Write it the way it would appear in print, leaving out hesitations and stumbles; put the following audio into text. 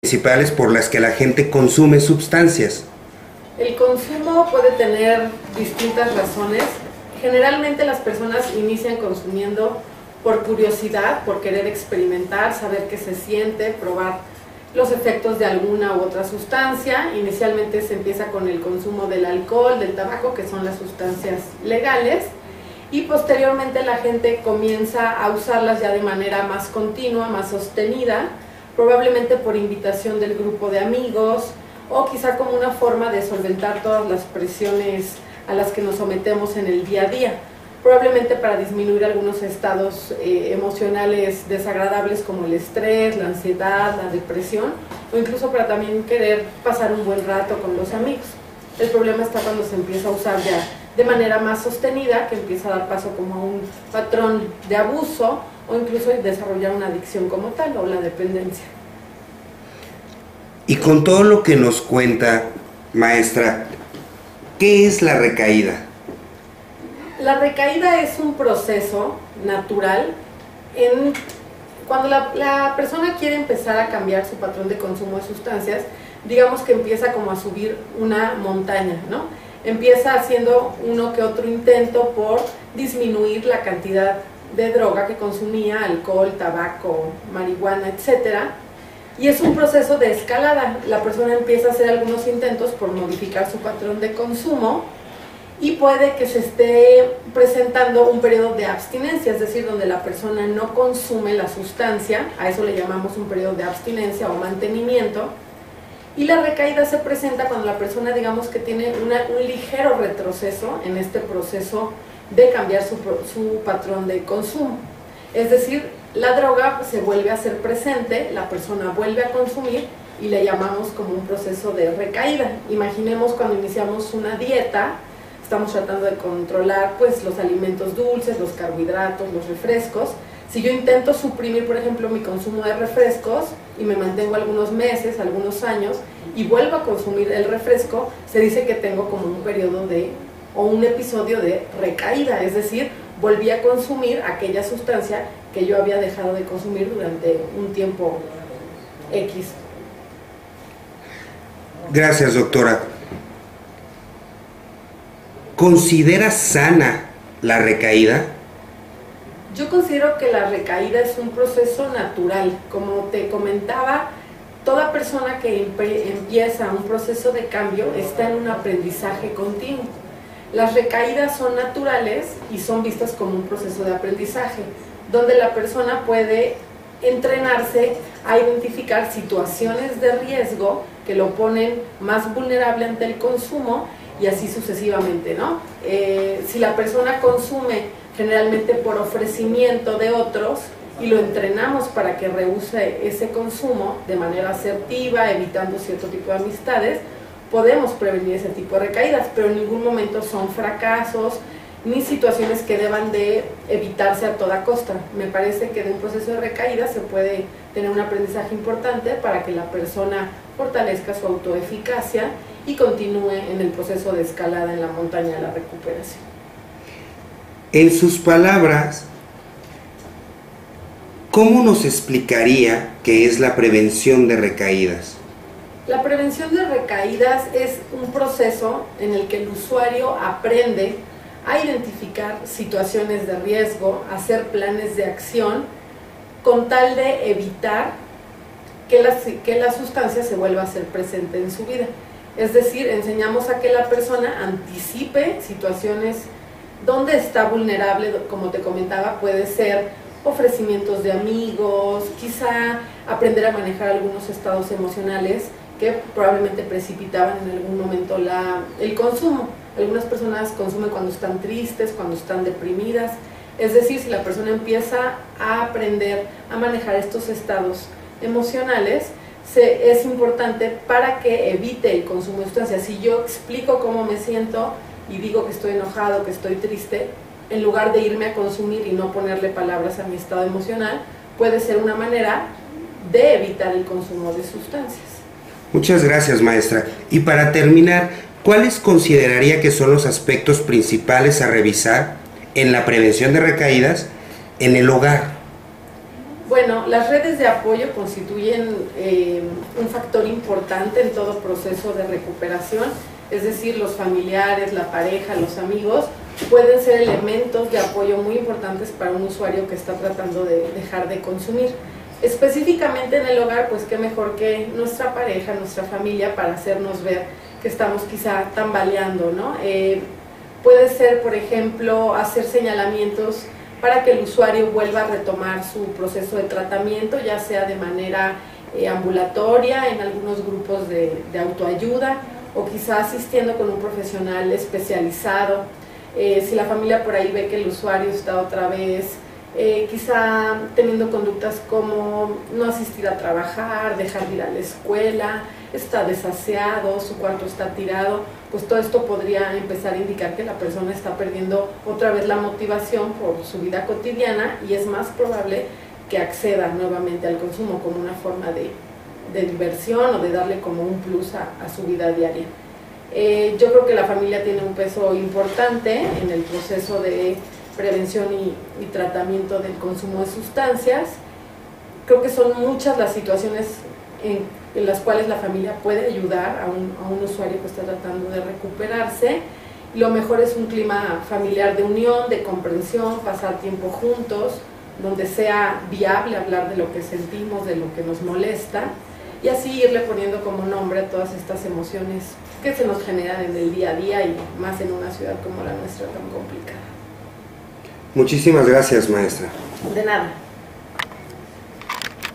Principales por las que la gente consume sustancias. El consumo puede tener distintas razones. Generalmente las personas inician consumiendo por curiosidad, por querer experimentar, saber qué se siente, probar los efectos de alguna u otra sustancia. Inicialmente se empieza con el consumo del alcohol, del tabaco, que son las sustancias legales, y posteriormente la gente comienza a usarlas ya de manera más continua, más sostenida, probablemente por invitación del grupo de amigos o quizá como una forma de solventar todas las presiones a las que nos sometemos en el día a día, probablemente para disminuir algunos estados emocionales desagradables como el estrés, la ansiedad, la depresión, o incluso para también querer pasar un buen rato con los amigos. El problema está cuando se empieza a usar ya de manera más sostenida, que empieza a dar paso como a un patrón de abuso o incluso desarrollar una adicción como tal, o la dependencia. Y con todo lo que nos cuenta, maestra, ¿qué es la recaída? La recaída es un proceso natural cuando la persona quiere empezar a cambiar su patrón de consumo de sustancias. Digamos que empieza como a subir una montaña, ¿no? Empieza haciendo uno que otro intento por disminuir la cantidad de droga que consumía, alcohol, tabaco, marihuana, etcétera. Y es un proceso de escalada. La persona empieza a hacer algunos intentos por modificar su patrón de consumo y puede que se esté presentando un periodo de abstinencia, es decir, donde la persona no consume la sustancia. A eso le llamamos un periodo de abstinencia o mantenimiento. Y la recaída se presenta cuando la persona, digamos, que tiene un ligero retroceso en este proceso de cambiar su patrón de consumo. Es decir, la droga se vuelve a hacer presente, la persona vuelve a consumir y le llamamos como un proceso de recaída. Imaginemos cuando iniciamos una dieta, estamos tratando de controlar pues los alimentos dulces, los carbohidratos, los refrescos. Si yo intento suprimir, por ejemplo, mi consumo de refrescos y me mantengo algunos meses, algunos años y vuelvo a consumir el refresco, se dice que tengo como un periodo o un episodio de recaída, es decir, volví a consumir aquella sustancia que yo había dejado de consumir durante un tiempo X. Gracias, doctora. ¿Considera sana la recaída? Yo considero que la recaída es un proceso natural. Como te comentaba, toda persona que empieza un proceso de cambio está en un aprendizaje continuo. Las recaídas son naturales y son vistas como un proceso de aprendizaje, donde la persona puede entrenarse a identificar situaciones de riesgo que lo ponen más vulnerable ante el consumo y así sucesivamente, ¿no? Si la persona consume generalmente por ofrecimiento de otros y lo entrenamos para que rehúse ese consumo de manera asertiva, evitando cierto tipo de amistades, podemos prevenir ese tipo de recaídas, pero en ningún momento son fracasos ni situaciones que deban de evitarse a toda costa. Me parece que de un proceso de recaída se puede tener un aprendizaje importante para que la persona fortalezca su autoeficacia y continúe en el proceso de escalada en la montaña de la recuperación. En sus palabras, ¿cómo nos explicaría qué es la prevención de recaídas? La prevención de recaídas es un proceso en el que el usuario aprende a identificar situaciones de riesgo, hacer planes de acción con tal de evitar que la sustancia se vuelva a hacer presente en su vida. Es decir, enseñamos a que la persona anticipe situaciones donde está vulnerable, como te comentaba, puede ser ofrecimientos de amigos, quizá aprender a manejar algunos estados emocionales que probablemente precipitaban en algún momento el consumo. Algunas personas consumen cuando están tristes, cuando están deprimidas. Es decir, si la persona empieza a aprender a manejar estos estados emocionales, es importante para que evite el consumo de sustancias. Si yo explico cómo me siento y digo que estoy enojado, que estoy triste, en lugar de irme a consumir y no ponerle palabras a mi estado emocional, puede ser una manera de evitar el consumo de sustancias. Muchas gracias, maestra. Y para terminar, ¿cuáles consideraría que son los aspectos principales a revisar en la prevención de recaídas en el hogar? Bueno, las redes de apoyo constituyen un factor importante en todo proceso de recuperación, es decir, los familiares, la pareja, los amigos pueden ser elementos de apoyo muy importantes para un usuario que está tratando de dejar de consumir. Específicamente en el hogar, pues qué mejor que nuestra pareja, nuestra familia, para hacernos ver que estamos quizá tambaleando, ¿no? Puede ser, por ejemplo, hacer señalamientos para que el usuario vuelva a retomar su proceso de tratamiento, ya sea de manera ambulatoria, en algunos grupos de autoayuda, o quizá asistiendo con un profesional especializado. Si la familia por ahí ve que el usuario está otra vez quizá teniendo conductas como no asistir a trabajar, dejar de ir a la escuela, está desaseado, su cuarto está tirado, pues todo esto podría empezar a indicar que la persona está perdiendo otra vez la motivación por su vida cotidiana y es más probable que acceda nuevamente al consumo como una forma de diversión o de darle como un plus a su vida diaria. Yo creo que la familia tiene un peso importante en el proceso de prevención y tratamiento del consumo de sustancias. Creo que son muchas las situaciones en las cuales la familia puede ayudar a un usuario que está tratando de recuperarse. Lo mejor es un clima familiar de unión, de comprensión, pasar tiempo juntos, donde sea viable hablar de lo que sentimos, de lo que nos molesta, y así irle poniendo como nombre a todas estas emociones que se nos generan en el día a día y más en una ciudad como la nuestra tan complicada. Muchísimas gracias, maestra. De nada.